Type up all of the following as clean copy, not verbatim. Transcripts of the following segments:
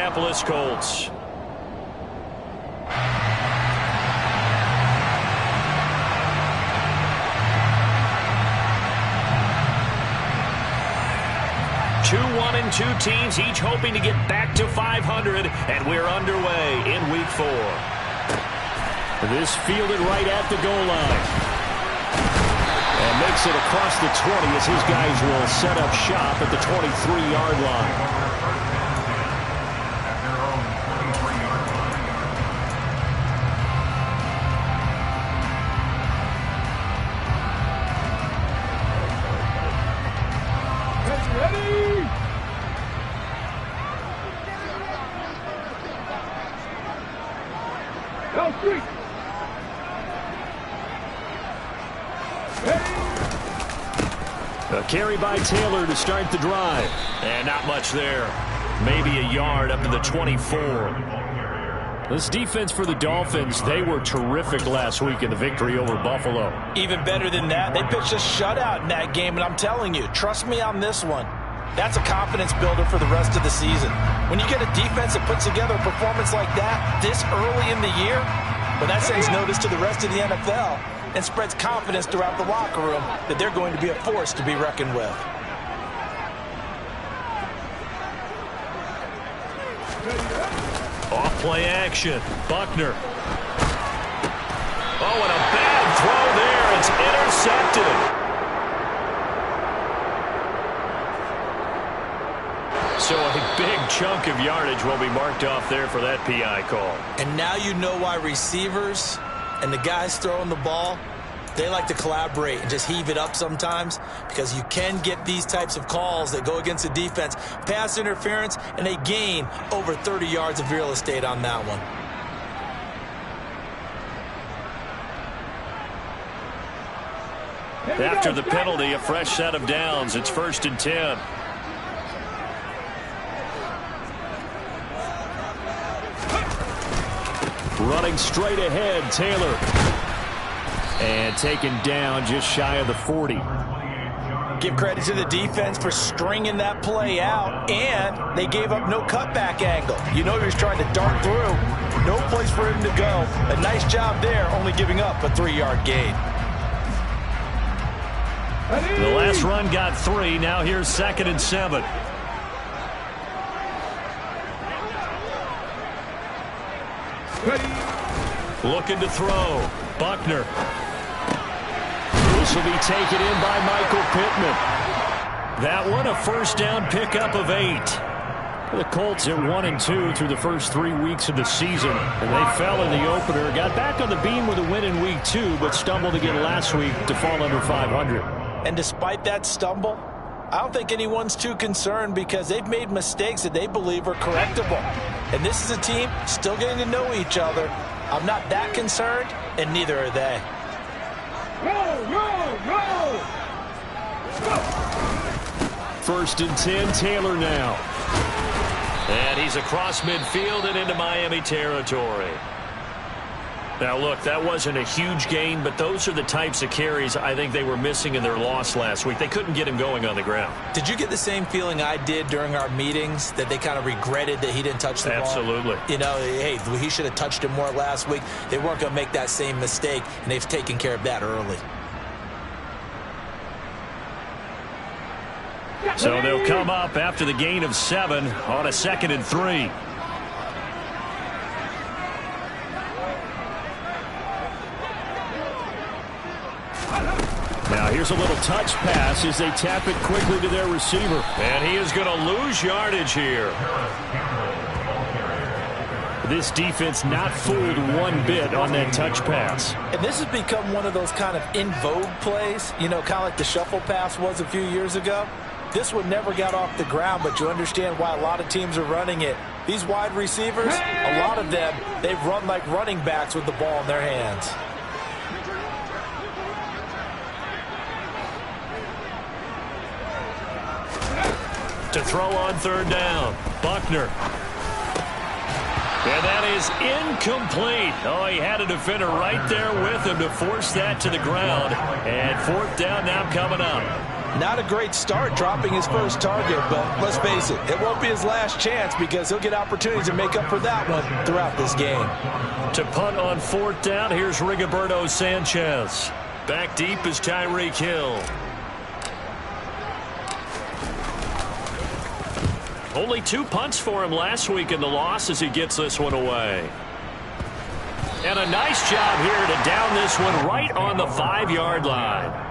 Indianapolis Colts. Two 1-2 teams, each hoping to get back to 500, and we're underway in Week 4. This fielded right at the goal line. And makes it across the 20 as his guys will set up shop at the 23-yard line. A carry by Taylor to start the drive. And not much there. Maybe a yard up to the 24. This defense for the Dolphins, they were terrific last week in the victory over Buffalo. Even better than that, they pitched a shutout in that game, and I'm telling you, trust me on this one. That's a confidence builder for the rest of the season. When you get a defense that puts together a performance like that this early in the year, well, that sends notice to the rest of the NFL and spreads confidence throughout the locker room that they're going to be a force to be reckoned with. Off play action. Buckner. Oh, and a bad throw there. It's intercepted. So a big chunk of yardage will be marked off there for that PI call. And now you know why receivers and the guys throwing the ball, they like to collaborate and just heave it up sometimes, because you can get these types of calls that go against the defense, pass interference, and they gain over 30 yards of real estate on that one. After the penalty, a fresh set of downs. It's 1st and 10. Running straight ahead, Taylor. And taken down just shy of the 40. Give credit to the defense for stringing that play out, and they gave up no cutback angle. You know he was trying to dart through. No place for him to go. A nice job there, only giving up a 3-yard gain. The last run got 3. Now here's 2nd and 7. Looking to throw. Buckner. This will be taken in by Michael Pittman. That one a first down pickup of 8. The Colts at 1-2 through the first 3 weeks of the season. And they fell in the opener. Got back on the beam with a win in Week 2, but stumbled again last week to fall under 500. And despite that stumble, I don't think anyone's too concerned, because they've made mistakes that they believe are correctable. And this is a team still getting to know each other. I'm not that concerned, and neither are they. First and 10, Taylor now. And he's across midfield and into Miami territory. Now, look, that wasn't a huge gain, but those are the types of carries I think they were missing in their loss last week. They couldn't get him going on the ground. Did you get the same feeling I did during our meetings, that they kind of regretted that he didn't touch the ball? Absolutely. You know, hey, he should have touched him more last week. They weren't going to make that same mistake, and they've taken care of that early. So they'll come up after the gain of 7 on a 2nd and 3. Now here's a little touch pass as they tap it quickly to their receiver. And he is going to lose yardage here. This defense not fooled one bit on that touch pass. And this has become one of those kind of in vogue plays, you know, kind of like the shuffle pass was a few years ago. This one never got off the ground, but you understand why a lot of teams are running it. These wide receivers, a lot of them, they've run like running backs with the ball in their hands. To throw on 3rd down, Buckner. And that is incomplete. Oh, he had a defender right there with him to force that to the ground. And 4th down now coming up. Not a great start dropping his first target, but let's face it, it won't be his last chance because he'll get opportunities to make up for that one throughout this game. To punt on 4th down, here's Rigoberto Sanchez. Back deep is Tyreek Hill. Only 2 punts for him last week in the loss as he gets this one away. And a nice job here to down this one right on the 5-yard line.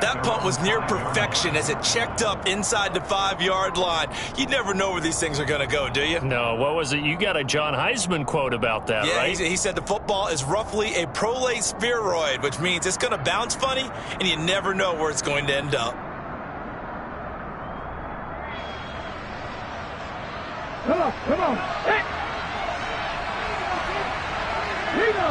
That punt was near perfection as it checked up inside the 5-yard line. You never know where these things are going to go, do you? No, what was it? You got a John Heisman quote about that, right? Yeah, he said the football is roughly a prolate spheroid, which means it's going to bounce funny, and you never know where it's going to end up. Come on. Hey! Reno!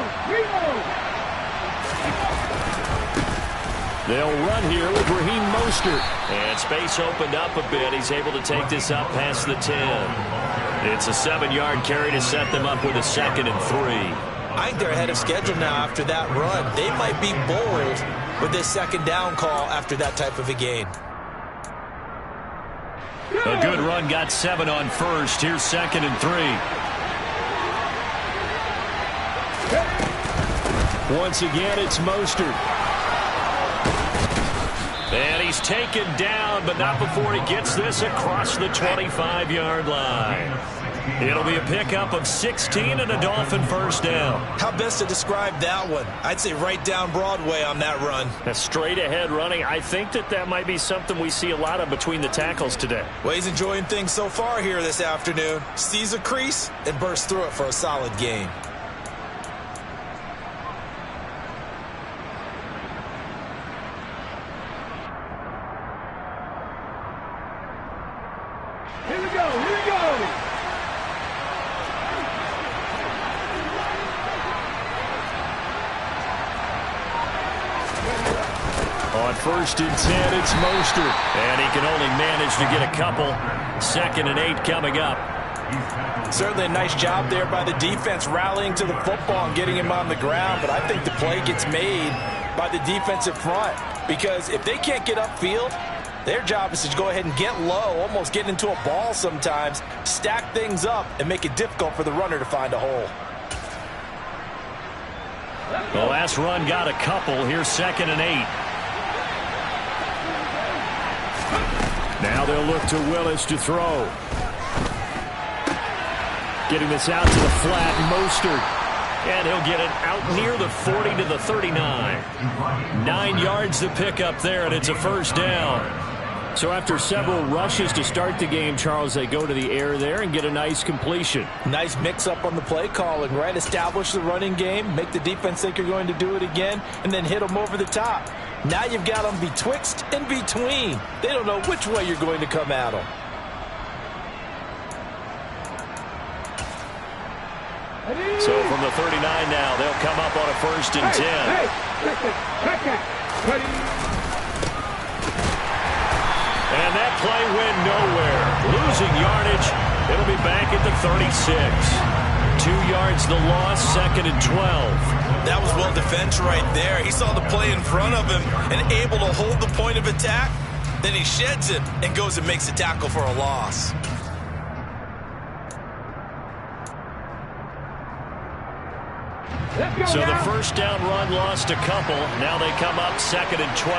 They'll run here with Raheem Mostert. And space opened up a bit. He's able to take this up past the 10. It's a 7-yard carry to set them up with a 2nd and 3. I think they're ahead of schedule now after that run. They might be bold with this 2nd down call after that type of a gain. A good run got 7 on 1st. Here's 2nd and 3. Once again, it's Mostert. And he's taken down, but not before he gets this across the 25-yard line. It'll be a pickup of 16 and a Dolphin 1st down. How best to describe that one? I'd say right down Broadway on that run. A straight ahead running. I think that might be something we see a lot of between the tackles today. Well, he's enjoying things so far here this afternoon. Sees a crease and bursts through it for a solid gain. Here we go. On 1st and 10, it's Mostert. And he can only manage to get a couple. 2nd and 8 coming up. Certainly a nice job there by the defense rallying to the football and getting him on the ground. But I think the play gets made by the defensive front. Because if they can't get upfield, their job is to go ahead and get low, almost get into a ball sometimes, stack things up, and make it difficult for the runner to find a hole. The last run got a couple. Here's 2nd and 8. Now they'll look to Willis to throw. Getting this out to the flat, Mostert. And he'll get it out near the 40 to the 39. 9 yards to pick up there, and it's a 1st down. So after several rushes to start the game, Charles, they go to the air there and get a nice completion. Nice mix-up on the play calling, right? Establish the running game, make the defense think you're going to do it again, and then hit them over the top. Now you've got them betwixt and between. They don't know which way you're going to come at them. So from the 39 now, they'll come up on a 1st and 10. And that play went nowhere. Losing yardage. It'll be back at the 36. 2 yards the loss, 2nd and 12. That was well defense right there. He saw the play in front of him and able to hold the point of attack. Then he sheds it and goes and makes a tackle for a loss. So the 1st down run lost a couple. Now they come up 2nd and 12.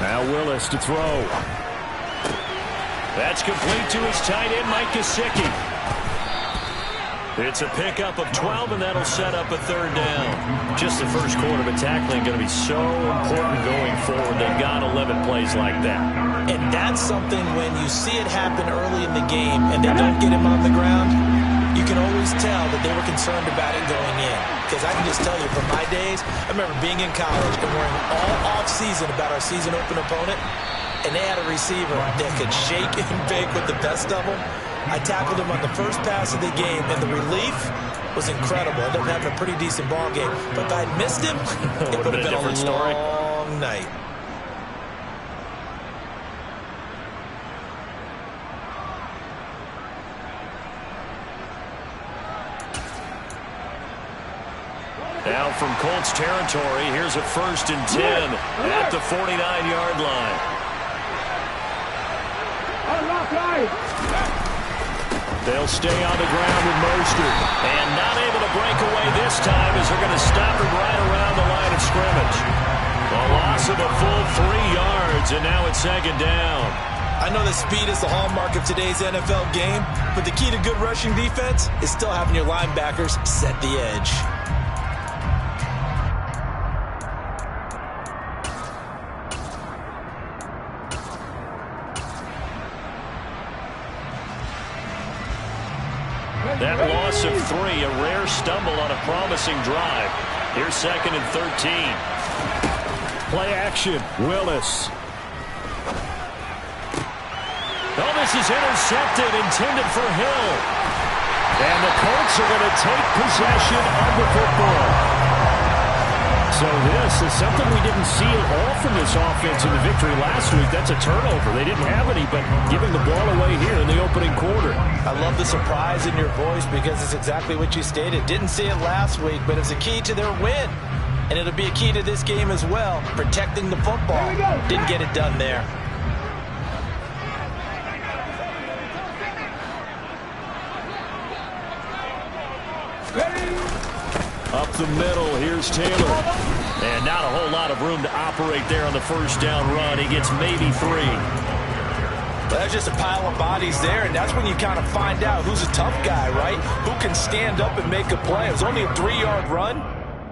Now Willis to throw. That's complete to his tight end, Mike Gesicki. It's a pickup of 12, and that'll set up a 3rd down. Just the first quarter, but tackling going to be so important going forward. They've got 11 plays like that. And that's something when you see it happen early in the game and they don't get him on the ground, you can always tell that they were concerned about it going in. Because I can just tell you from my days, I remember being in college and worrying all off-season about our season open opponent, and they had a receiver that could shake and bake with the best of them. I tackled him on the first pass of the game, and the relief was incredible. I ended up having a pretty decent ball game. But if I had missed him, it would have been a long night. Now from Colts territory, here's a 1st and 10 at the 49-yard line. They'll stay on the ground with Mostert. And not able to break away this time as they're going to stop him right around the line of scrimmage. A loss of a full 3 yards, and now it's 2nd down. I know that speed is the hallmark of today's NFL game, but the key to good rushing defense is still having your linebackers set the edge. That loss of 3, a rare stumble on a promising drive. Here's 2nd and 13. Play action, Willis. Oh, this is intercepted, intended for Hill. And the Colts are going to take possession of the football. So this is something we didn't see at all from this offense in the victory last week. That's a turnover. They didn't have any, but giving the ball away here in the opening quarter. I love the surprise in your voice because it's exactly what you stated. Didn't see it last week, but it's a key to their win. And it'll be a key to this game as well, protecting the football. Didn't get it done there. Up the middle, here's Taylor. And not a whole lot of room to operate there on the 1st down run. He gets maybe 3. But that's just a pile of bodies there, and that's when you kind of find out who's a tough guy, right? Who can stand up and make a play. It was only a 3-yard run,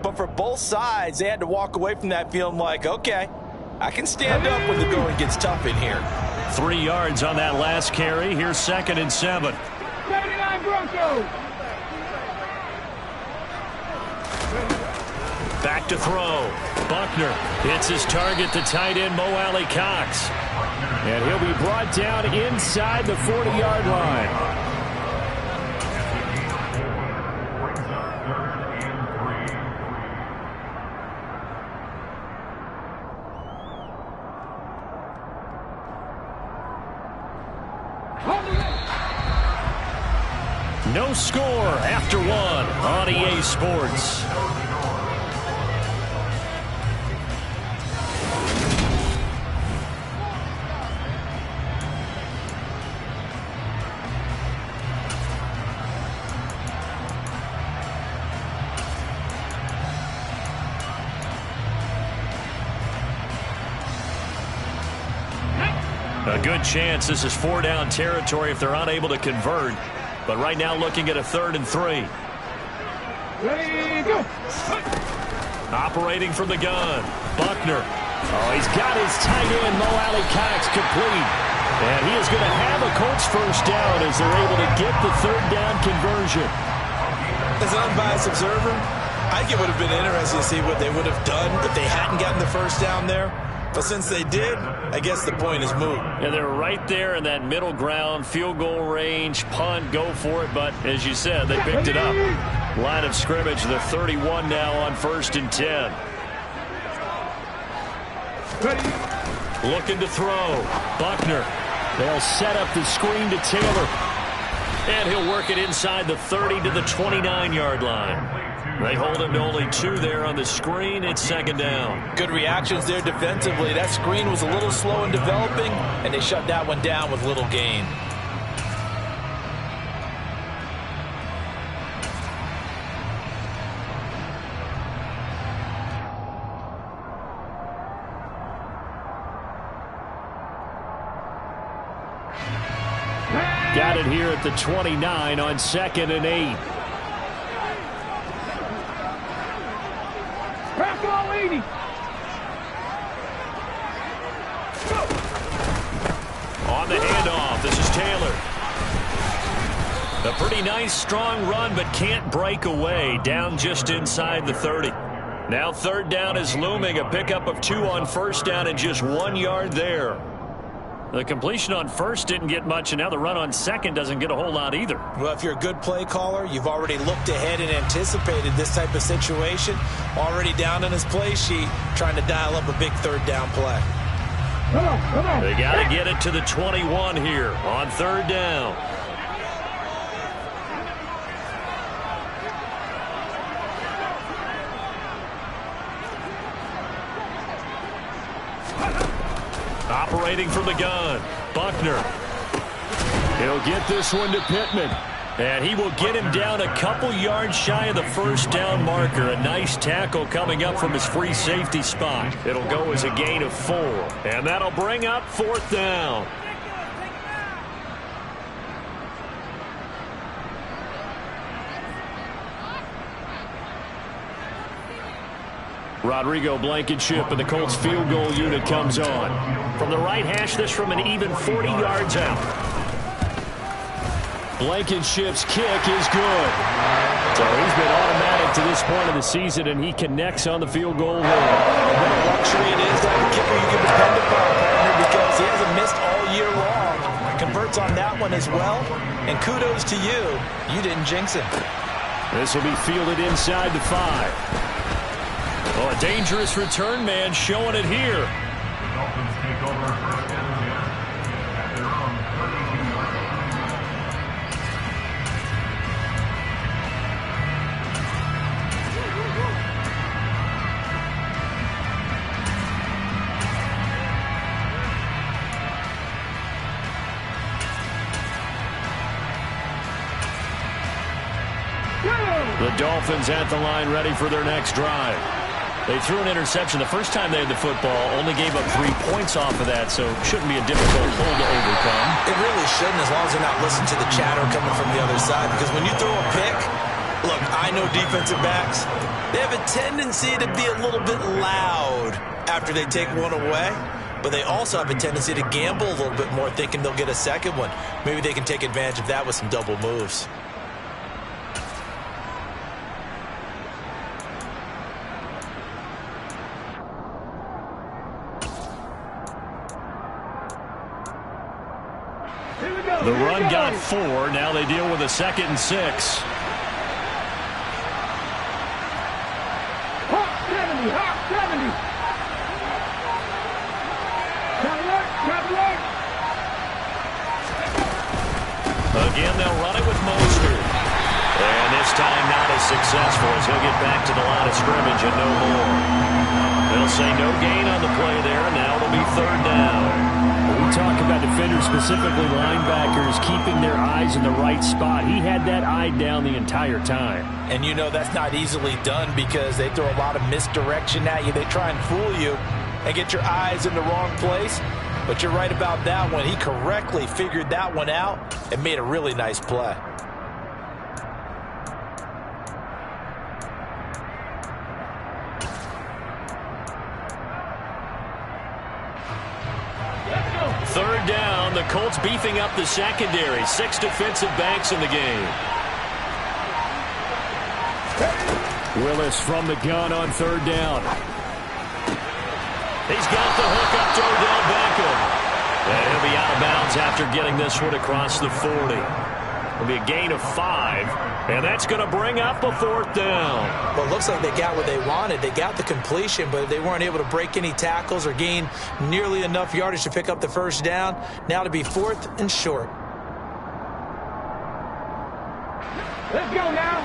but for both sides, they had to walk away from that feeling like, okay, I can stand up when the going gets tough in here. 3 yards on that last carry. Here's 2nd and 7. 79 Broncos. Back to throw. Buckner hits his target, the tight end, Mo Alley Cox. And he'll be brought down inside the 40-yard line. No score after 1 on EA Sports. A good chance this is 4-down territory if they're unable to convert. But right now looking at a 3rd and 3. Ready, go. Operating from the gun. Buckner. Oh, he's got his tight end, Mo Alley Cox, complete. And he is going to have a Colts 1st down as they're able to get the 3rd down conversion. As an unbiased observer, I think it would have been interesting to see what they would have done if they hadn't gotten the 1st down there. But since they did, I guess the point is moot. And they're right there in that middle ground, field goal range, punt, go for it. But as you said, they picked it up. Line of scrimmage, the 31 now on 1st and 10. Ready. Looking to throw. Buckner. They'll set up the screen to Taylor. And he'll work it inside the 30 to the 29-yard line. They hold him to only 2 there on the screen. It's 2nd down. Good reactions there defensively. That screen was a little slow in developing, and they shut that one down with little gain. Got it here at the 29 on 2nd and 8. Crack all 80. On the handoff, this is Taylor. A pretty nice, strong run, but can't break away. Down just inside the 30. Now 3rd down is looming. A pickup of 2 on 1st down and just 1 yard there. The completion on 1st didn't get much, and now the run on 2nd doesn't get a whole lot either. Well, if you're a good play caller, you've already looked ahead and anticipated this type of situation. Already down in his play sheet, trying to dial up a big 3rd down play. Come on. They got to get it to the 21 here on 3rd down. operating from the gun. Buckner. He'll get this one to Pittman. And he will get him down a couple yards shy of the first down marker. A nice tackle coming up from his free safety spot. It'll go as a gain of 4. And that'll bring up 4th down. Rodrigo Blankenship and the Colts field goal unit comes on. From the right hash, this from an even 40 yards out. Blankenship's kick is good. So he's been automatic to this point of the season, and he connects on the field goal line. What a luxury it is to have a kicker you can depend upon, partner, because he hasn't missed all year long. Converts on that one as well, and kudos to you. You didn't jinx him. This will be fielded inside the 5. Oh, a dangerous return man showing it here. The Dolphins take over first and 10 at their own 32-yard line. The Dolphins at the line ready for their next drive. They threw an interception the first time they had the football, only gave up 3 points off of that, so shouldn't be a difficult hole to overcome. It really shouldn't, as long as they're not listening to the chatter coming from the other side, because when you throw a pick, look, I know defensive backs, they have a tendency to be a little bit loud after they take one away, but they also have a tendency to gamble a little bit more, thinking they'll get a second one. Maybe they can take advantage of that with some double moves. The run got 4. Now they deal with a 2nd and 6. Hot 70, hot 70. Cadillac. Again, they'll run it with Mostert. And this time not as successful as he'll get back to the line of scrimmage and no more. They'll say no gain on the play there, and now it'll be 3rd down. We talk about defenders, specifically linebackers, keeping their eyes in the right spot. He had that eye down the entire time. And you know that's not easily done because they throw a lot of misdirection at you. They try and fool you and get your eyes in the wrong place. But you're right about that one. He correctly figured that one out and made a really nice play. Third down, the Colts beefing up the secondary. 6 defensive backs in the game. Willis from the gun on 3rd down. He's got the hook up to Odell Beckham. And he'll be out of bounds after getting this one across the 40. It'll be a gain of 5, and that's going to bring up a 4th down. Well, it looks like they got what they wanted. They got the completion, but they weren't able to break any tackles or gain nearly enough yardage to pick up the 1st down. Now to be 4th and short. Let's go now.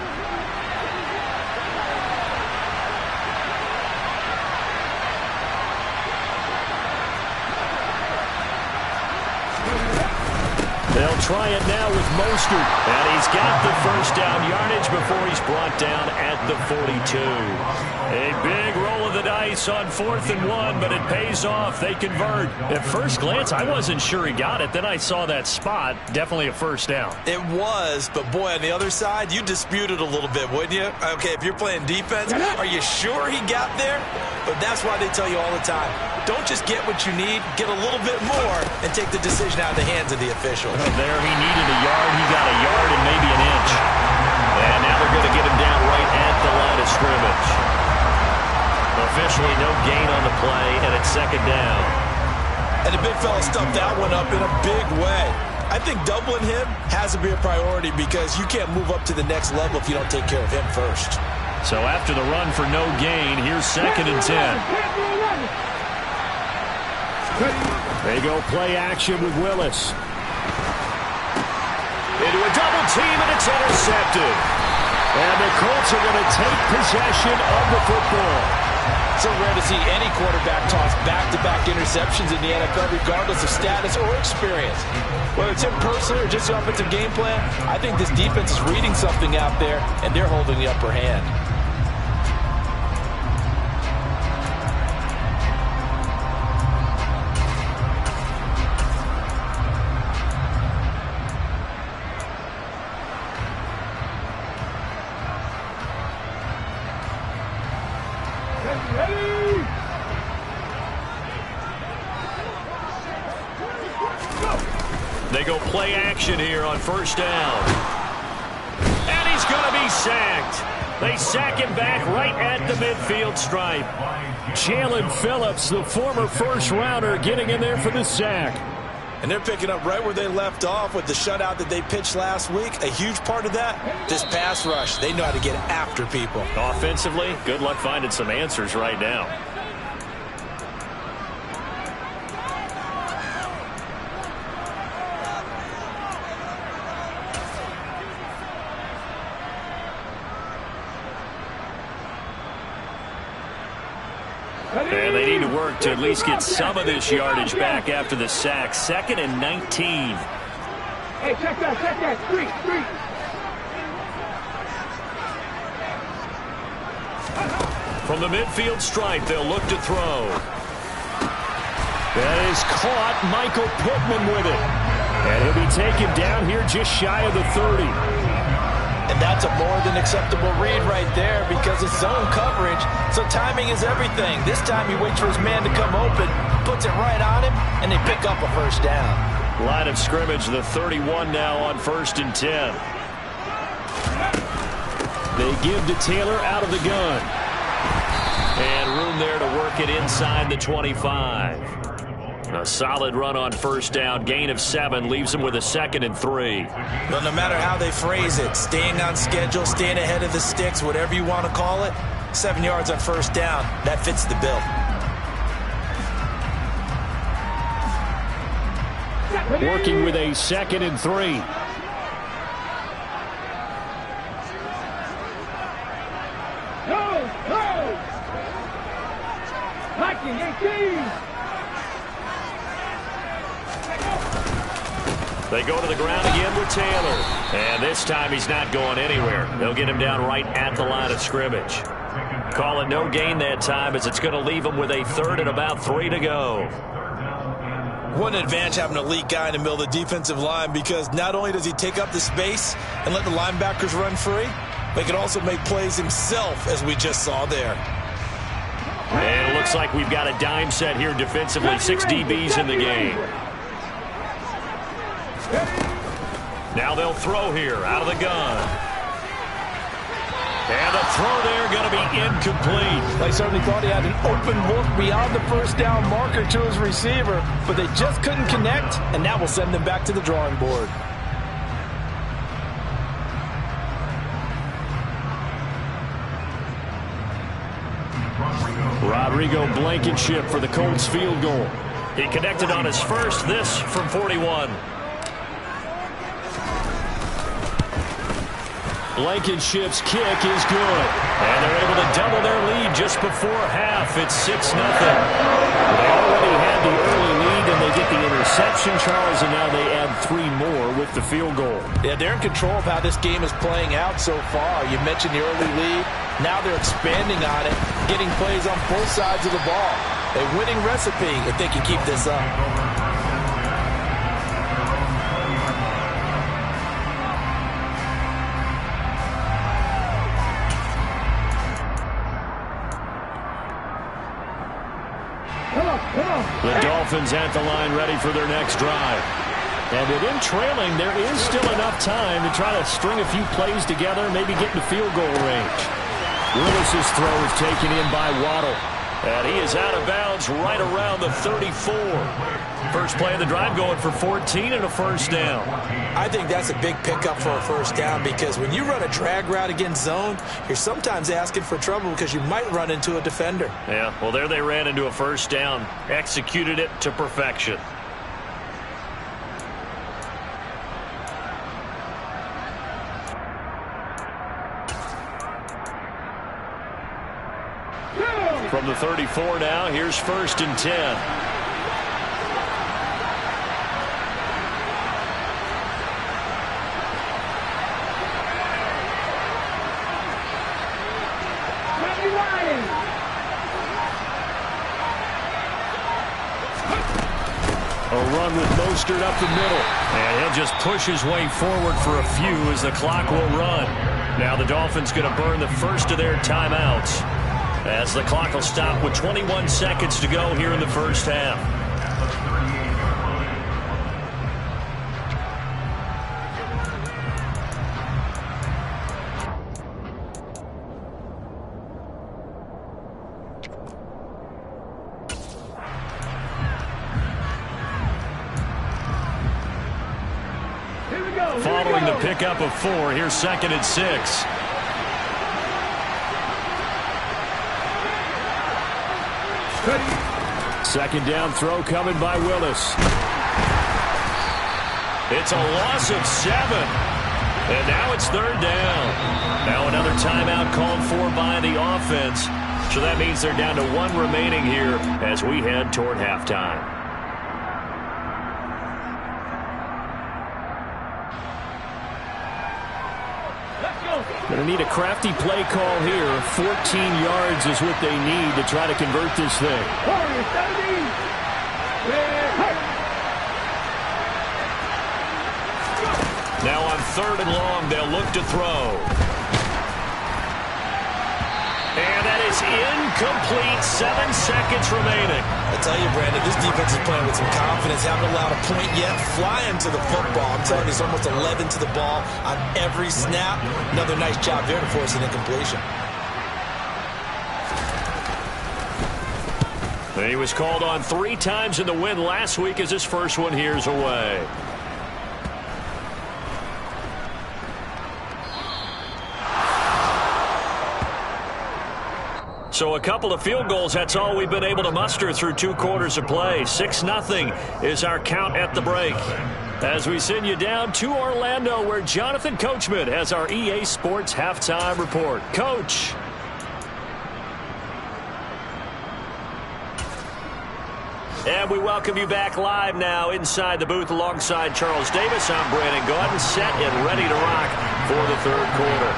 They'll try it now with Mostert. And he's got the 1st down yardage before he's brought down at the 42. A big roll of the dice on 4th and 1, but it pays off. They convert. At first glance, I wasn't sure he got it. Then I saw that spot. Definitely a 1st down. It was, but boy, on the other side, you disputed a little bit, wouldn't you? Okay, if you're playing defense, are you sure he got there? But that's why they tell you all the time, don't just get what you need, get a little bit more, and take the decision out of the hands of the official. There he needed a yard. He got a yard and maybe an inch. And now they're going to get him down right at the line of scrimmage. Officially no gain on the play, and it's 2nd down. And the big fella stuffed that one up in a big way. I think doubling him has to be a priority because you can't move up to the next level if you don't take care of him first. So after the run for no gain, here's 2nd and 10. They go play action with Willis. Into a double team, and it's intercepted. And the Colts are going to take possession of the football. So rare to see any quarterback toss back-to-back interceptions in the NFL, regardless of status or experience. Whether it's him personally or just the offensive game plan, I think this defense is reading something out there, and they're holding the upper hand. They go play action here on first down. And he's going to be sacked. They sack him back right at the midfield stripe. Jalen Phillips, the former first-rounder, getting in there for the sack. And they're picking up right where they left off with the shutout that they pitched last week. A huge part of that, this pass rush. They know how to get after people. Offensively, good luck finding some answers right now. And they need to work to at least get some of this yardage back after the sack. 2nd and 19. Hey, check that. Street. From the midfield stripe, they'll look to throw. That is caught. Michael Pittman with it. And he'll be taken down here just shy of the 30. And that's a more than acceptable read right there because it's zone coverage, so timing is everything. This time he waits for his man to come open, puts it right on him, and they pick up a first down. Line of scrimmage, the 31 now on 1st and 10. They give to Taylor out of the gun. And room there to work it inside the 25. A solid run on first down. Gain of 7 leaves him with a 2nd and 3. Well, no matter how they phrase it, staying on schedule, staying ahead of the sticks, whatever you want to call it, 7 yards on first down, that fits the bill. Working with a 2nd and 3. Go! Viking 18! They go to the ground again with Taylor. And this time he's not going anywhere. They'll get him down right at the line of scrimmage. Call it no gain that time as it's going to leave him with a 3rd and about 3 to go. What an advantage having an elite guy in the middle of the defensive line because not only does he take up the space and let the linebackers run free, but he can also make plays himself as we just saw there. And it looks like we've got a dime set here defensively. 6 DBs in the game. Now they'll throw here out of the gun. And the throw there going to be incomplete. They certainly thought he had an open look beyond the first down marker to his receiver, but they just couldn't connect, and that will send them back to the drawing board. Rodrigo Blankenship for the Colts field goal. He connected on his first, this from 41. Blankenship's kick is good. And they're able to double their lead just before half. It's 6-0. They already had the early lead, and they get the interception, Charles, and now they add 3 more with the field goal. Yeah, they're in control of how this game is playing out so far. You mentioned the early lead. Now they're expanding on it, getting plays on both sides of the ball. A winning recipe if they can keep this up. The Dolphins at the line ready for their next drive. And with him trailing, there is still enough time to try to string a few plays together, maybe get into field goal range. Willis's throw is taken in by Waddle. And he is out of bounds right around the 34. First play of the drive going for 14 and a first down. I think that's a big pickup for a first down because when you run a drag route against zone, you're sometimes asking for trouble because you might run into a defender. Yeah, well, there they ran into a first down. Executed it to perfection. From the 34 now, here's 1st and 10. A run with Mostert up the middle. And he'll just push his way forward for a few as the clock will run. Now the Dolphins going to burn the first of their timeouts as the clock will stop with 21 seconds to go here in the first half. Following the pickup of 4, here's 2nd and 6. Second down throw coming by Willis. It's a loss of 7. And now it's 3rd down. Now another timeout called for by the offense. So that means they're down to 1 remaining here as we head toward halftime. Going to need a crafty play call here. 14 yards is what they need to try to convert this thing. Now on 3rd and long, they'll look to throw. And that is incomplete. 7 seconds remaining. I tell you, Brandon, this defense is playing with some confidence. Haven't allowed a point yet. Flying to the football. I'm telling you, it's almost 11 to the ball on every snap. Another nice job there to force an incompletion. He was called on 3 times in the win last week as his first one here's away. So a couple of field goals, that's all we've been able to muster through 2 quarters of play. 6-0 is our count at the break. As we send you down to Orlando, where Jonathan Coachman has our EA Sports Halftime Report. Coach. And we welcome you back live now inside the booth alongside Charles Davis. I'm Brandon Gaudin, set and ready to rock for the 3rd quarter.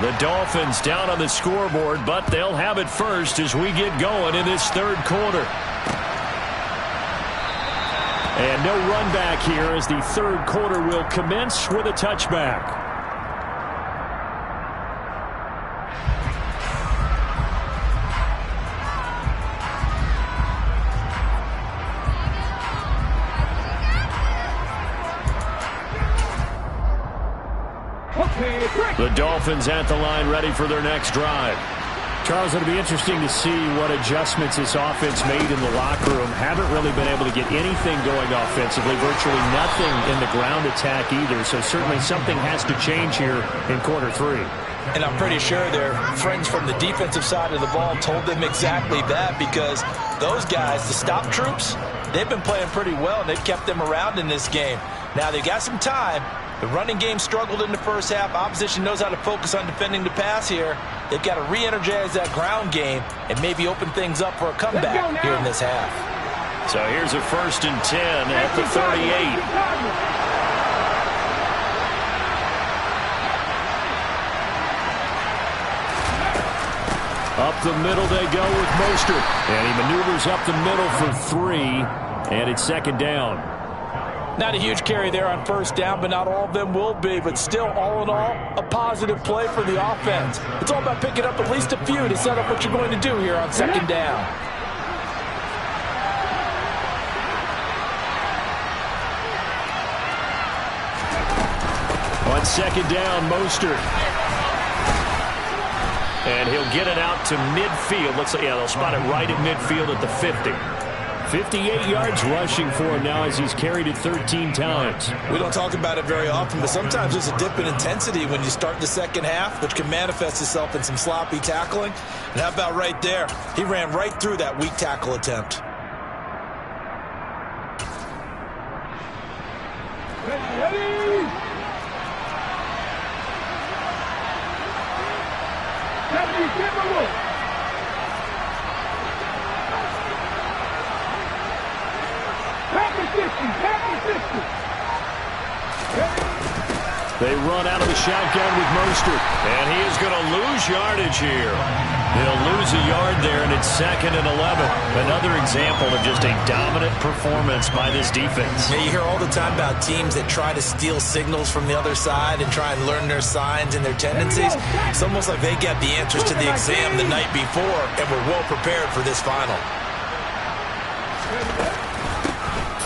The Dolphins down on the scoreboard, but they'll have it first as we get going in this 3rd quarter. And no run back here as the 3rd quarter will commence with a touchback. The Dolphins at the line ready for their next drive. Charles, it'll be interesting to see what adjustments this offense made in the locker room. Haven't really been able to get anything going offensively, virtually nothing in the ground attack either. So certainly something has to change here in quarter 3. And I'm pretty sure their friends from the defensive side of the ball told them exactly that, because those guys, the stop troops, they've been playing pretty well, and they've kept them around in this game. Now, they've got some time. The running game struggled in the first half. Opposition knows how to focus on defending the pass here. They've got to re-energize that ground game and maybe open things up for a comeback here in this half. So here's a 1st and 10 at the 38. Up the middle they go with Mostert. And he maneuvers up the middle for 3. And it's 2nd down. Not a huge carry there on 1st down, but not all of them will be. But still, all in all, a positive play for the offense. It's all about picking up at least a few to set up what you're going to do here on 2nd down. On 2nd down, Mostert. And he'll get it out to midfield. Looks like, yeah, they'll spot it right at midfield at the 50. 58 yards rushing for him now as he's carried it 13 times. We don't talk about it very often, but sometimes there's a dip in intensity when you start the 2nd half, which can manifest itself in some sloppy tackling. And how about right there? He ran right through that weak tackle attempt. They run out of the shotgun with Mostert. And he is going to lose yardage here. He'll lose a yard there, and it's 2nd and 11. Another example of just a dominant performance by this defense. Yeah, you hear all the time about teams that try to steal signals from the other side and try and learn their signs and their tendencies. It's almost like they got the answers to the exam the night before and were well prepared for this final.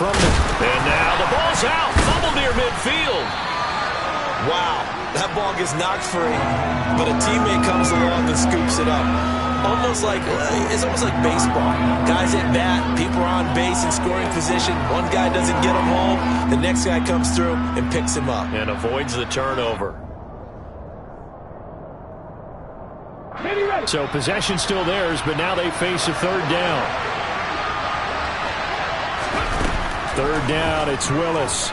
And now the ball's out. Fumble near midfield. Wow, that ball gets knocked free, but a teammate comes along and scoops it up. It's almost like baseball. Guys at bat, people are on base in scoring position. One guy doesn't get him home, the next guy comes through and picks him up. And avoids the turnover. So possession still theirs, but now they face a 3rd down. 3rd down, it's Willis.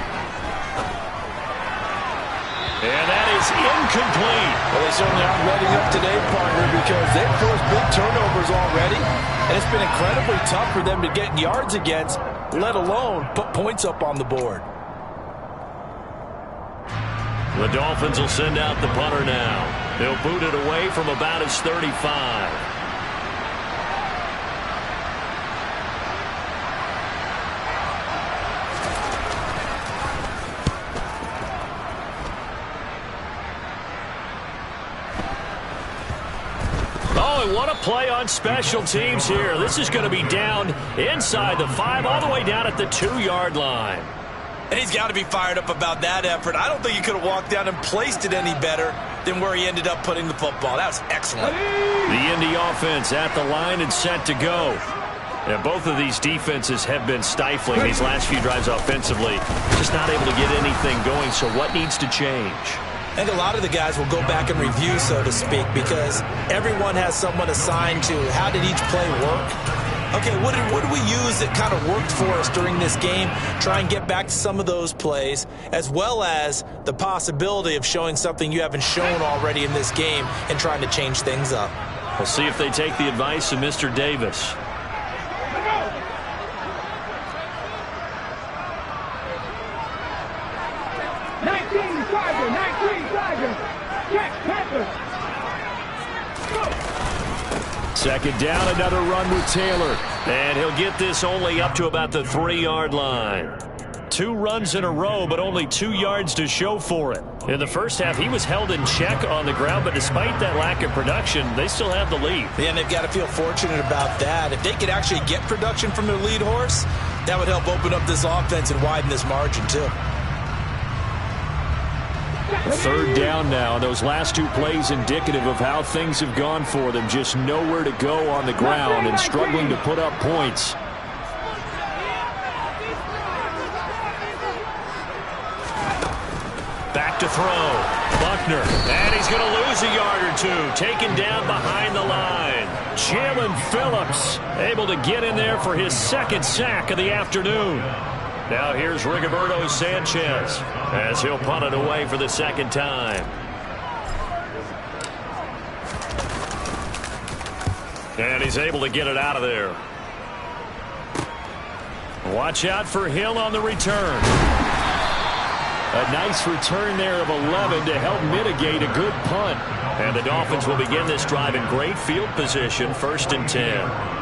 And that is incomplete. Well, they certainly aren't letting up today, partner, because they've forced big turnovers already, and it's been incredibly tough for them to get yards against, let alone put points up on the board. The Dolphins will send out the punter now. They'll boot it away from about his 35. What a play on special teams here. This is going to be down inside the 5, all the way down at the 2-yard line. And he's got to be fired up about that effort. I don't think he could have walked down and placed it any better than where he ended up putting the football. That was excellent. The Indy offense at the line and set to go. And both of these defenses have been stifling these last few drives offensively. Just not able to get anything going, so what needs to change? I think a lot of the guys will go back and review, so to speak, because everyone has someone assigned to how did each play work. Okay, what did we use that kind of worked for us during this game? Try and get back to some of those plays, as well as the possibility of showing something you haven't shown already in this game and trying to change things up. We'll see if they take the advice of Mr. Davis. Second down, another run with Taylor. And he'll get this only up to about the 3-yard line. 2 runs in a row, but only 2 yards to show for it. In the first half, he was held in check on the ground, but despite that lack of production, they still have the lead. Yeah, and they've got to feel fortunate about that. If they could actually get production from their lead horse, that would help open up this offense and widen this margin, too. 3rd down now. Those last 2 plays indicative of how things have gone for them. Just nowhere to go on the ground and struggling to put up points. Back to throw. Buckner. And he's going to lose a yard or 2. Taken down behind the line. Jalen Phillips able to get in there for his 2nd sack of the afternoon. Now here's Rigoberto Sanchez as he'll punt it away for the 2nd time. And he's able to get it out of there. Watch out for Hill on the return. A nice return there of 11 to help mitigate a good punt. And the Dolphins will begin this drive in great field position, 1st and 10.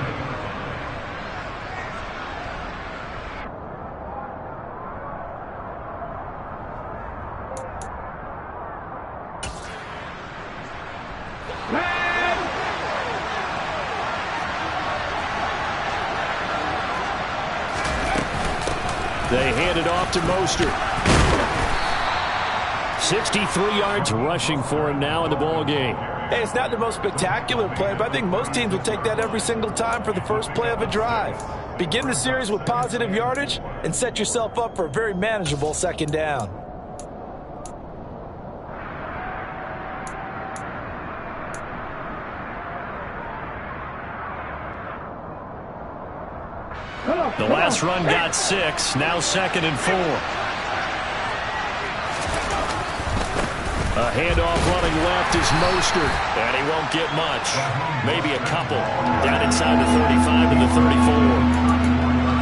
They hand it off to Mostert. 63 yards rushing for him now in the ball game. Hey, it's not the most spectacular play, but I think most teams will take that every single time for the first play of a drive. Begin the series with positive yardage and set yourself up for a very manageable 2nd down. The last run got 6. Now 2nd and 4. A handoff running left is Mostert, and he won't get much. Maybe a couple. Down inside the 35 to the 34.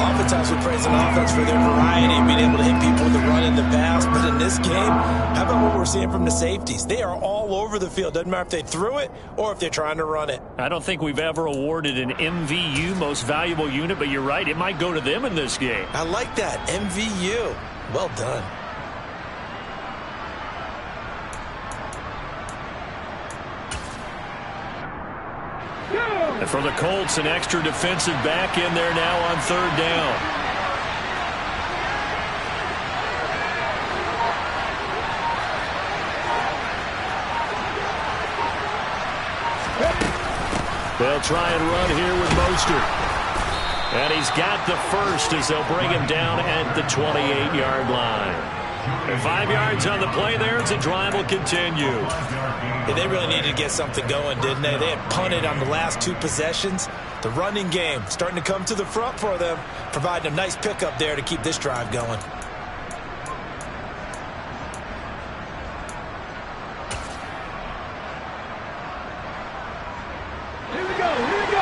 Oftentimes we praise an offense for their variety and being able to hit people with the run and the pass. But in this game, how about what we're seeing from the safeties? They are all over the field. Doesn't matter if they threw it or if they're trying to run it. I don't think we've ever awarded an MVU, most valuable unit, but you're right. It might go to them in this game. I like that. MVU. Well done. And for the Colts, an extra defensive back in there now on third down. They'll try and run here with Mostert. And he's got the first as they'll bring him down at the 28-yard line. And 5 yards on the play there as the drive will continue. Yeah, they really needed to get something going, didn't they? They had punted on the last 2 possessions. The running game starting to come to the front for them, providing a nice pickup there to keep this drive going. Here we go, here we go.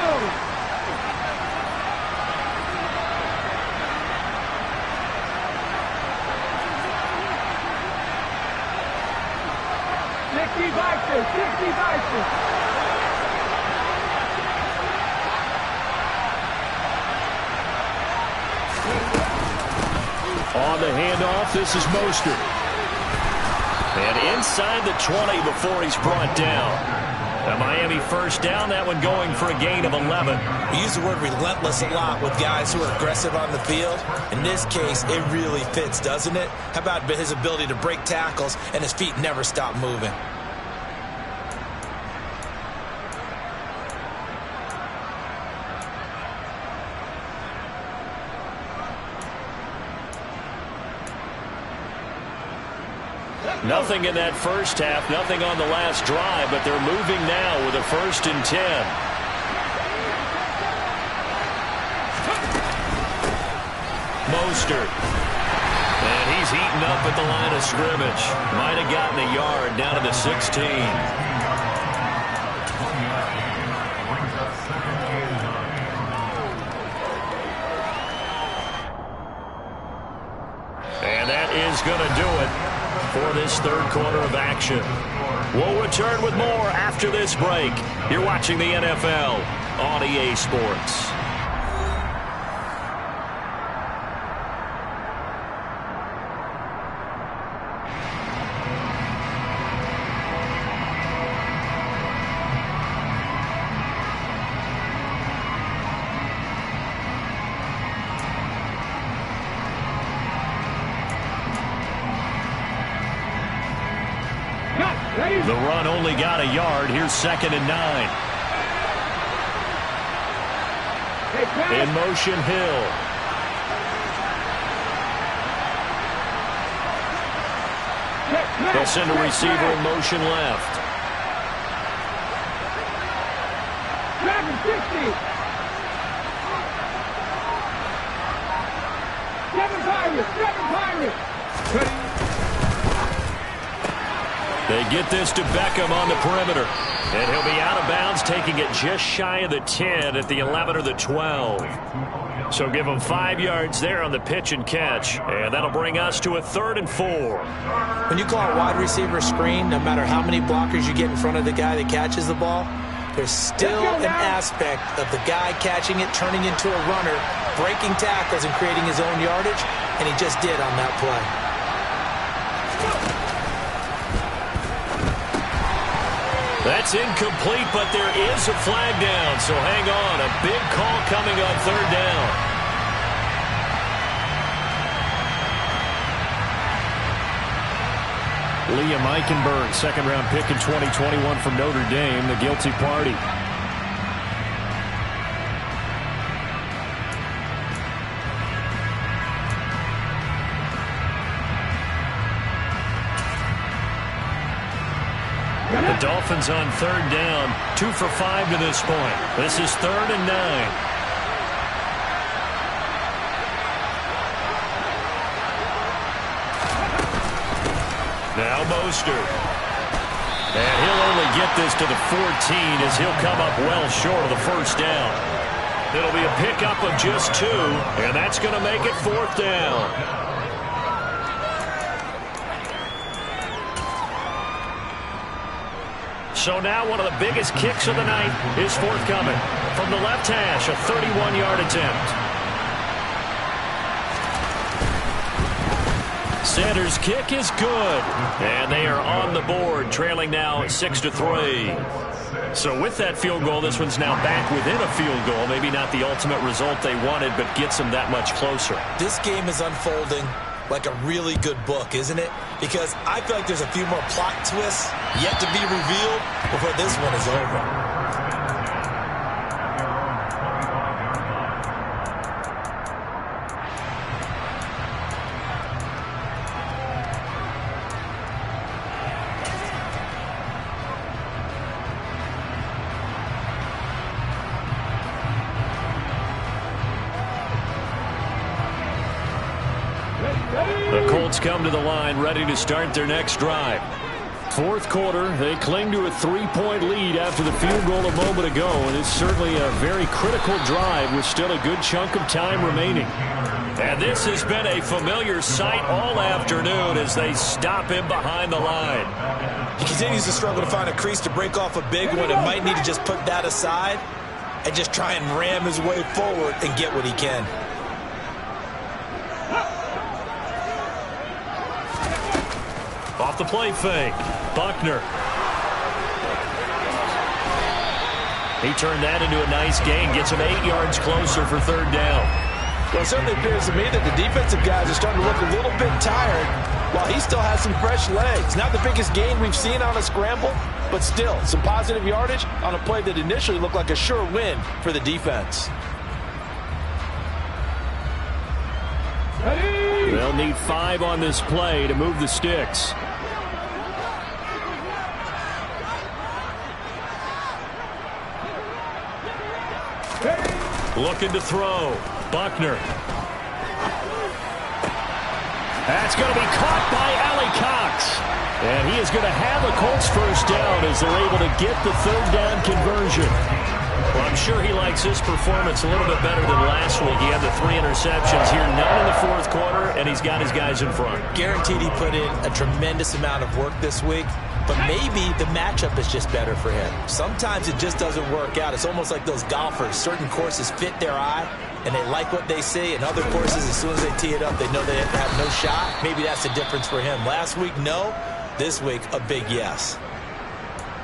On the handoff, this is Mostert. And inside the 20 before he's brought down. A Miami first down, that one going for a gain of 11. We use the word relentless a lot with guys who are aggressive on the field. In this case, it really fits, doesn't it? How about his ability to break tackles and his feet never stop moving? Nothing in that first half, nothing on the last drive, but they're moving now with a 1st and 10. Mostert. And he's heating up at the line of scrimmage. Might have gotten a yard down to the 16. And that is going to do it for this third quarter of action. We'll return with more after this break. You're watching the NFL on EA Sports. The run only got a yard. Here's 2nd and 9. In motion, Hill. They'll send a receiver in motion left. They get this to Beckham on the perimeter. And he'll be out of bounds, taking it just shy of the 10 at the 11 or the 12. So give him 5 yards there on the pitch and catch. And that'll bring us to a 3rd and 4. When you call a wide receiver screen, no matter how many blockers you get in front of the guy that catches the ball, there's still an aspect of the guy catching it, turning into a runner, breaking tackles and creating his own yardage, and he just did on that play. That's incomplete, but there is a flag down, so hang on. A big call coming on 3rd down. Liam Eichenberg, 2nd-round pick in 2021 from Notre Dame, the guilty party. The Dolphins on 3rd down, 2 for 5 to this point. This is 3rd and 9. Now Mostert. And he'll only get this to the 14 as he'll come up well short of the first down. It'll be a pickup of just 2, and that's going to make it 4th down. So now one of the biggest kicks of the night is forthcoming. From the left hash, a 31-yard attempt. Center's kick is good. And they are on the board, trailing now 6-3. So with that field goal, this one's now back within a field goal. Maybe not the ultimate result they wanted, but gets them that much closer. This game is unfolding like a really good book, isn't it? Because I feel like there's a few more plot twists yet to be revealed before this one is over. The Colts come to the line, ready to start their next drive. 4th quarter, they cling to a 3-point lead after the field goal a moment ago, and it's certainly a very critical drive with still a good chunk of time remaining. And this has been a familiar sight all afternoon as they stop him behind the line. He continues to struggle to find a crease to break off a big one and might need to just put that aside and just try and ram his way forward and get what he can. Off the play fake, Buckner. He turned that into a nice gain, gets him 8 yards closer for 3rd down. Well, it certainly appears to me that the defensive guys are starting to look a little bit tired while he still has some fresh legs. Not the biggest gain we've seen on a scramble, but still some positive yardage on a play that initially looked like a sure win for the defense. They'll need 5 on this play to move the sticks. Looking to throw. Buckner. That's going to be caught by Allie Cox. And he is going to have a Colts first down as they're able to get the 3rd down conversion. Well, I'm sure he likes his performance a little bit better than last week. He had the 3 interceptions here, none in the 4th quarter, and he's got his guys in front. Guaranteed he put in a tremendous amount of work this week, but maybe the matchup is just better for him. Sometimes it just doesn't work out. It's almost like those golfers. Certain courses fit their eye, and they like what they see, and other courses, as soon as they tee it up, they know they have no shot. Maybe that's the difference for him. Last week, no. This week, a big yes.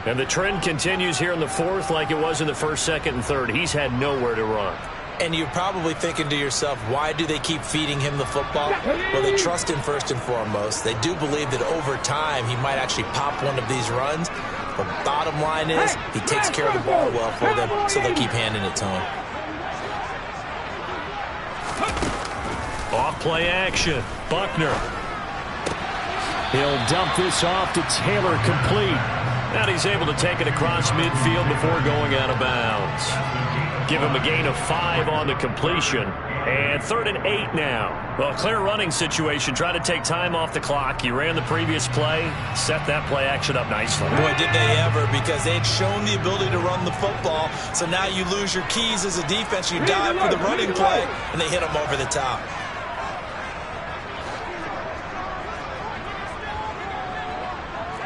And the trend continues here in the 4th like it was in the 1st, 2nd, and 3rd. He's had nowhere to run. And you're probably thinking to yourself, why do they keep feeding him the football? Well, they trust him first and foremost. They do believe that over time he might actually pop one of these runs. But bottom line is he takes care of the ball well for them, so they'll keep handing it to him. Off play action. Buckner. He'll dump this off to Taylor, complete. And he's able to take it across midfield before going out of bounds. Give him a gain of 5 on the completion. And 3rd and 8 now. Well, clear running situation. Try to take time off the clock. You ran the previous play. Set that play action up nicely. Boy, did they ever, because they'd shown the ability to run the football. So now you lose your keys as a defense. You dive for the running play, and they hit them over the top.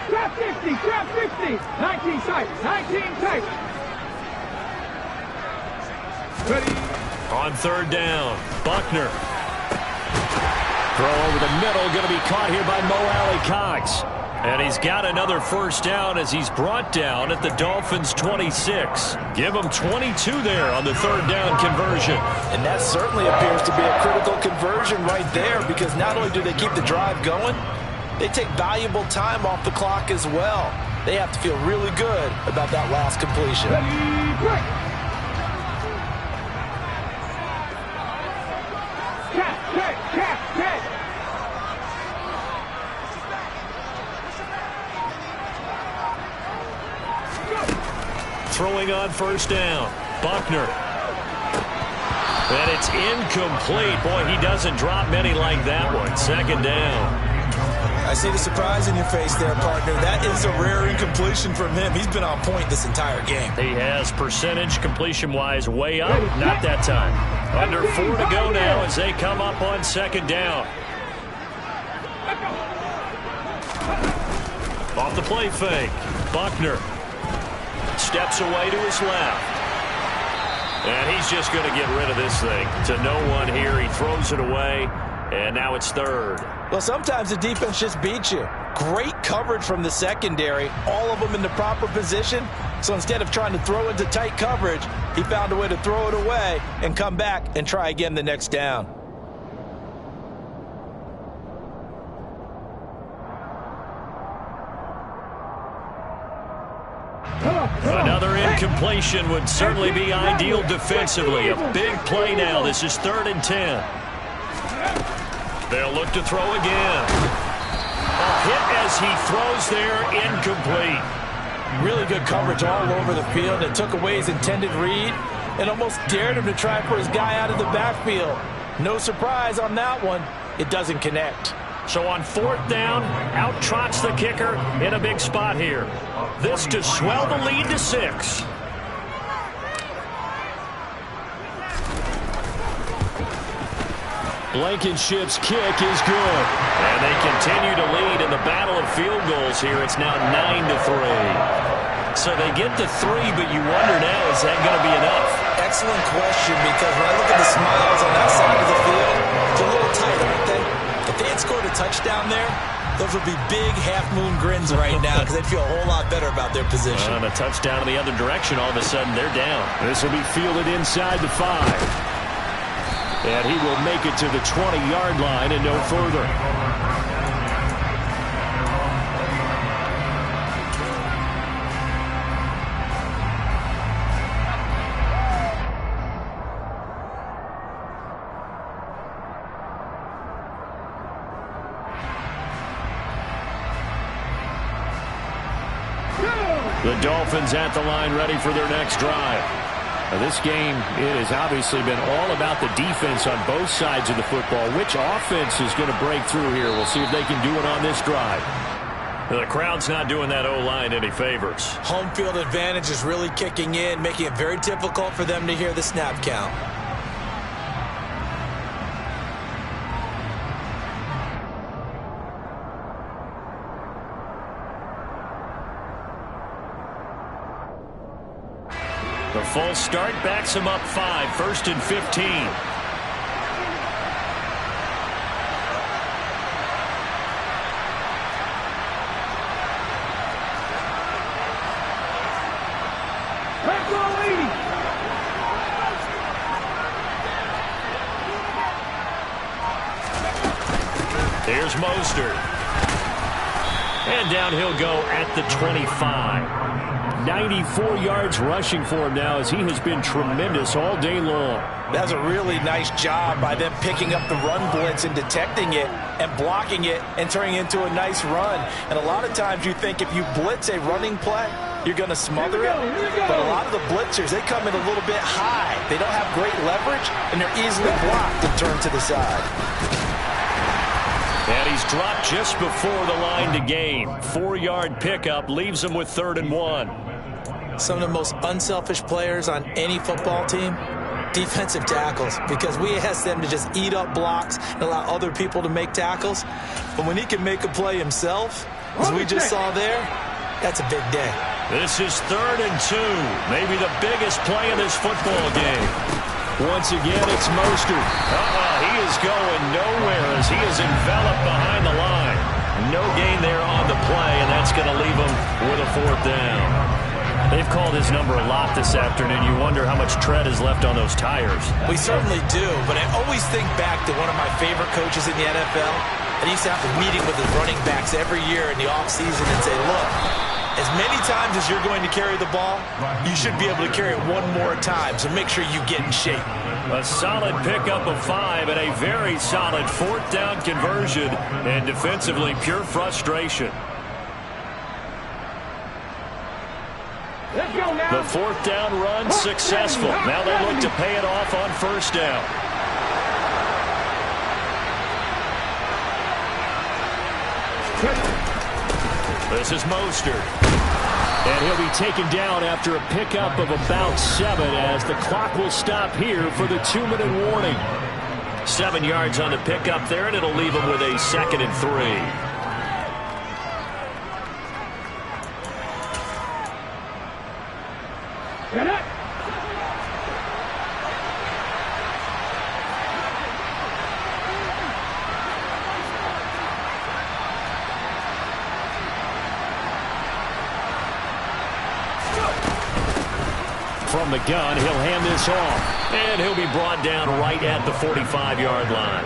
Trap 50, trap 50. 19 tight, 19 tight. Ready. On 3rd down, Buckner. Throw over the middle, going to be caught here by Mo Alley Cox. And he's got another first down as he's brought down at the Dolphins' 26. Give him 22 there on the 3rd down conversion. And that certainly appears to be a critical conversion right there, because not only do they keep the drive going, they take valuable time off the clock as well. They have to feel really good about that last completion. Ready, break. Catch. Throwing on 1st down, Buckner. And it's incomplete. Boy, he doesn't drop many like that one. 2nd down. I see the surprise in your face there, partner. That is a rare incompletion from him. He's been on point this entire game. He has percentage completion-wise way up. Not that time. Under 4 to go now as they come up on second down. Off the play fake. Buckner steps away to his left. And he's just going to get rid of this thing to no one here. He throws it away, and now it's third. Well, sometimes the defense just beats you. Great coverage from the secondary, all of them in the proper position. So instead of trying to throw into tight coverage, he found a way to throw it away and come back and try again the next down. Another incompletion would certainly be ideal defensively. A big play now. This is 3rd and 10. They'll look to throw again. A hit as he throws there, incomplete. Really good coverage all over the field. It took away his intended read and almost dared him to try for his guy out of the backfield. No surprise on that one. It doesn't connect. So on 4th down, out trots the kicker in a big spot here. This to swell the lead to 6. Blankenship's kick is good. And they continue to lead in the battle of field goals here. It's now 9-3. So they get to 3, but you wonder now, is that going to be enough? Excellent question, because when I look at the smiles on that side of the field, it's a little tight, aren't they? If they had scored a touchdown there, those would be big half-moon grins right now because they'd feel a whole lot better about their position. And a touchdown in the other direction, all of a sudden they're down. This will be fielded inside the 5. And he will make it to the 20-yard line and no further. The Dolphins at the line ready for their next drive. Now, this game, it has obviously been all about the defense on both sides of the football. Which offense is going to break through here? We'll see if they can do it on this drive. The crowd's not doing that O-line any favors. Home field advantage is really kicking in, making it very difficult for them to hear the snap count. The false start backs him up 5, 1st and 15. Here's Mostert. And down he'll go at the 25. 94 yards rushing for him now as he has been tremendous all day long. That's a really nice job by them picking up the run blitz and detecting it and blocking it and turning it into a nice run. And a lot of times you think if you blitz a running play, you're going to smother it. But a lot of the blitzers, they come in a little bit high. They don't have great leverage, and they're easily blocked and turned to the side. And he's dropped just before the line to gain. 4-yard pickup leaves him with 3rd and 1. Some of the most unselfish players on any football team, defensive tackles, because we ask them to just eat up blocks and allow other people to make tackles. But when he can make a play himself, as we just saw there, that's a big day. This is 3rd and 2, maybe the biggest play in this football game. Once again, it's Mostert. He is going nowhere as he is enveloped behind the line. No gain there on the play, and that's going to leave him with a 4th down. They've called his number a lot this afternoon. You wonder how much tread is left on those tires. We certainly do, but I always think back to one of my favorite coaches in the NFL. And he used to have a meeting with his running backs every year in the offseason and say, look, as many times as you're going to carry the ball, you should be able to carry it one more time, so make sure you get in shape. A solid pickup of 5 and a very solid 4th down conversion, and defensively pure frustration. The 4th down run successful. Now they look to pay it off on 1st down. This is Mostert. And he'll be taken down after a pickup of about 7 as the clock will stop here for the 2-minute warning. 7 yards on the pickup there, and it'll leave him with a 2nd and 3. Get it! From the gun, he'll hand this off. And he'll be brought down right at the 45-yard line.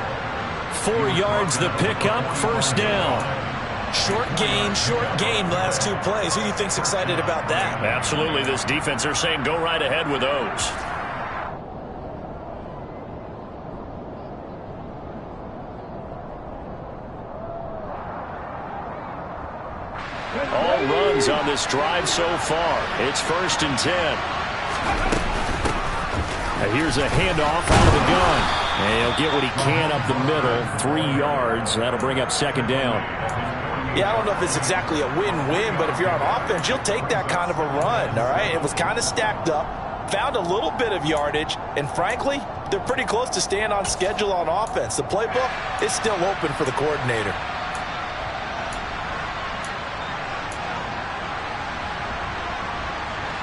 4 yards the pickup, first down. Short gain last 2 plays. Who do you think's excited about that? Absolutely. This defense, they're saying go right ahead with those. All runs on this drive so far. It's 1st and 10. Now here's a handoff out of the gun. And he'll get what he can up the middle. 3 yards. That'll bring up 2nd down. Yeah, I don't know if it's exactly a win-win, but if you're on offense, you'll take that kind of a run, all right? It was kind of stacked up, found a little bit of yardage, and frankly, they're pretty close to staying on schedule on offense. The playbook is still open for the coordinator.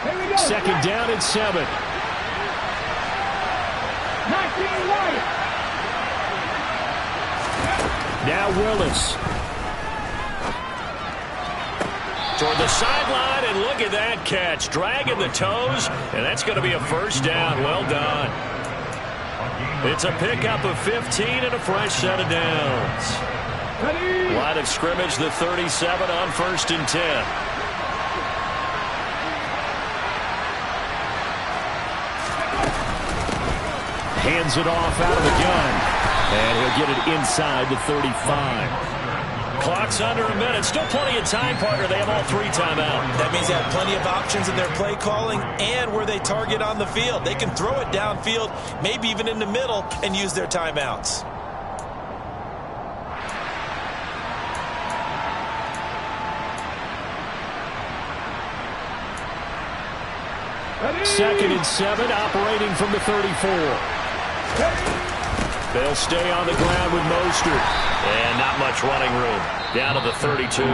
Here we go. 2nd down and 7. 19 right. Now Willis. Toward the sideline, and look at that catch. Dragging the toes, and that's going to be a 1st down. Well done. It's a pickup of 15 and a fresh set of downs. Ready. Line of scrimmage, the 37 on 1st and 10. Hands it off out of the gun. And he'll get it inside the 35. Clock's under a minute. Still plenty of time, partner. They have all 3 timeouts. That means they have plenty of options in their play calling and where they target on the field. They can throw it downfield, maybe even in the middle, and use their timeouts. Ready. 2nd and 7, operating from the 34. They'll stay on the ground with Mostert. And not much running room. Down to the 32.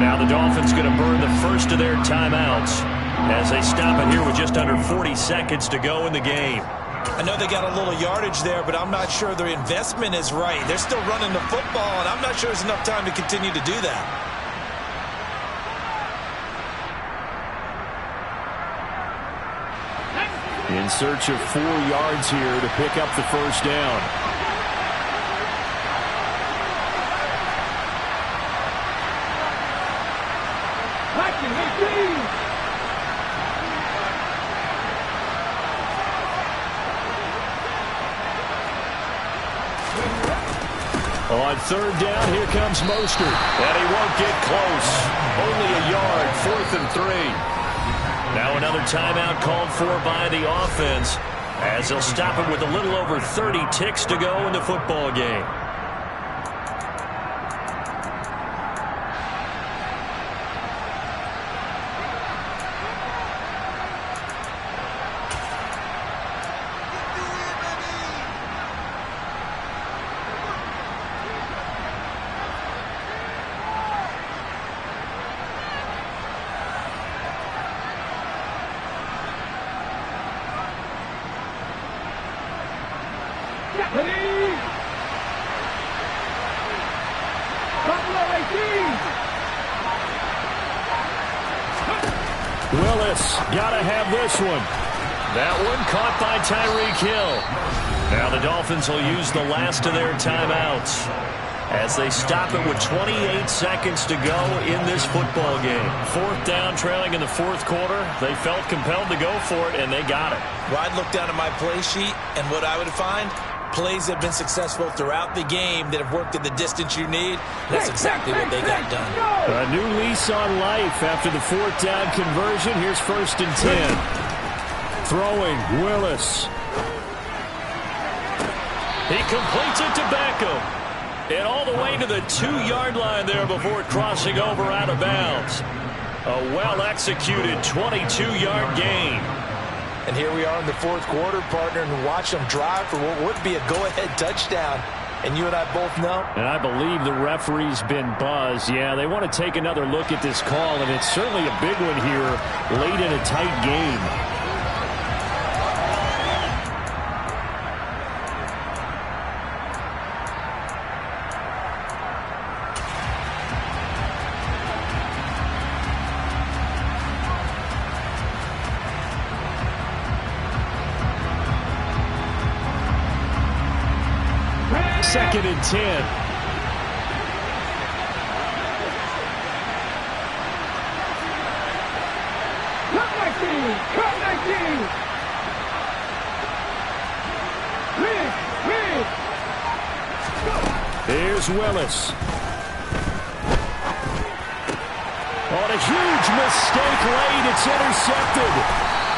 Now the Dolphins going to burn the first of their timeouts as they stop it here with just under 40 seconds to go in the game. I know they got a little yardage there, but I'm not sure their investment is right. They're still running the football, and I'm not sure there's enough time to continue to do that. In search of 4 yards here to pick up the 1st down. On 3rd down, here comes Mostert. And he won't get close. Only a yard, 4th and 3. Now another timeout called for by the offense as they'll stop it with a little over 30 ticks to go in the football game. Ready. Buffalo 18. Willis, gotta have this one. That one caught by Tyreek Hill. Now the Dolphins will use the last of their timeouts as they stop it with 28 seconds to go in this football game. 4th down, trailing in the 4th quarter. They felt compelled to go for it, and they got it. Well, I'd look down at my play sheet, and what I would find, plays that have been successful throughout the game that have worked in the distance you need. That's exactly what they got done. A new lease on life after the 4th down conversion. Here's 1st and 10. Throwing, Willis. He completes it to Beckham. And all the way to the 2-yard line there before crossing over out of bounds. A well-executed 22-yard gain. And here we are in the fourth quarter, partner, and watch them drive for what would be a go-ahead touchdown. And you and I both know. And I believe the referee's been buzzed. Yeah, they want to take another look at this call, and it's certainly a big one here late in a tight game. Second and 10. Cut 19! Cut 19! Big! Here's Willis. On a huge mistake late, it's intercepted.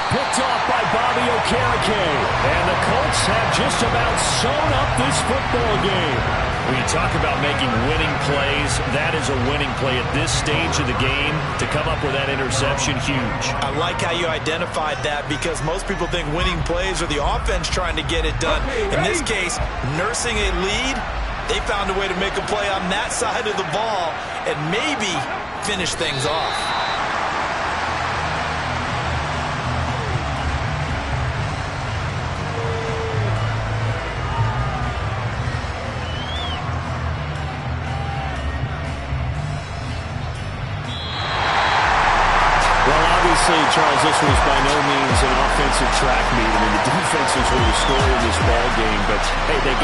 Picked off by Bobby Okereke. And the Colts have just about sewn up this football game. When you talk about making winning plays, that is a winning play at this stage of the game. To come up with that interception, huge. I like how you identified that because most people think winning plays are the offense trying to get it done. In this case, nursing a lead, they found a way to make a play on that side of the ball and maybe finish things off. Charles, this was by no means an offensive track meet. I mean, the defense is really the story of this ball game, but hey, they got